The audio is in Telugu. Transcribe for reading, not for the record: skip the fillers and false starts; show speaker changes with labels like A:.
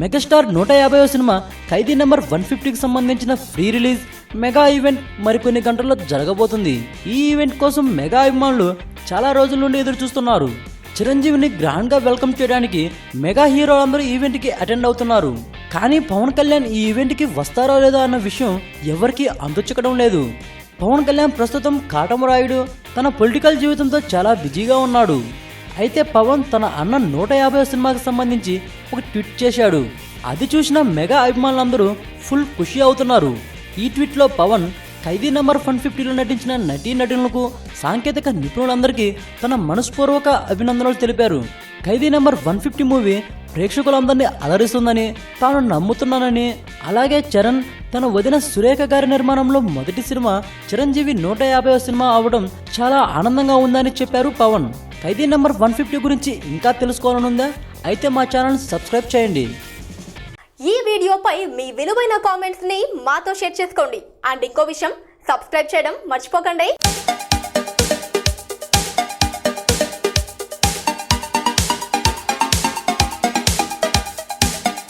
A: మెగాస్టార్ 150వ సినిమా ఖైదీ నెంబర్ 150కి సంబంధించిన ఫ్రీ రిలీజ్ మెగా ఈవెంట్ మరికొన్ని గంటల్లో జరగబోతుంది. ఈ ఈవెంట్ కోసం మెగా అభిమానులు చాలా రోజుల నుండి ఎదురు చూస్తున్నారు. చిరంజీవిని గ్రాండ్ గా వెల్కమ్ చేయడానికి మెగా హీరోలందరూ ఈవెంట్కి అటెండ్ అవుతున్నారు. కానీ పవన్ కళ్యాణ్ ఈ ఈవెంట్కి వస్తారో లేదో అన్న విషయం ఎవరికీ అంతుచిక్కడం లేదు. పవన్ కళ్యాణ్ ప్రస్తుతం కాటమరాయుడు తన పొలిటికల్ జీవితంతో చాలా బిజీగా ఉన్నాడు. అయితే పవన్ తన అన్న 150వ సినిమాకి సంబంధించి ఒక ట్వీట్ చేశాడు. అది చూసిన మెగా అభిమానులందరూ ఫుల్ ఖుషి అవుతున్నారు. ఈ ట్వీట్లో పవన్ ఖైదీ నెంబర్ 150లో నటించిన నటీనటులకు సాంకేతిక నిపుణులందరికీ తన మనస్పూర్వక అభినందనలు తెలిపారు. ఖైదీ నెంబర్ 150 మూవీ ప్రేక్షకులందరినీ అలరిస్తుందని తాను నమ్ముతున్నానని, అలాగే చరణ్ తన వదిన సురేఖ గారి నిర్మాణంలో మొదటి సినిమా చిరంజీవి 150వ సినిమా అవడం చాలా ఆనందంగా ఉందని చెప్పారు పవన్. ఖైదీ నెంబర్ 150 గురించి ఇంకా తెలుసుకోవాలనుందా? అయితే మా ఛానల్ సబ్స్క్రైబ్ చేయండి.
B: ఈ వీడియోపై మీ విలువైన కామెంట్స్ ని మాతో షేర్ చేసుకోండి. అండ్ ఇంకో విషయం, సబ్స్క్రైబ్ చేయడం మర్చిపోకండి.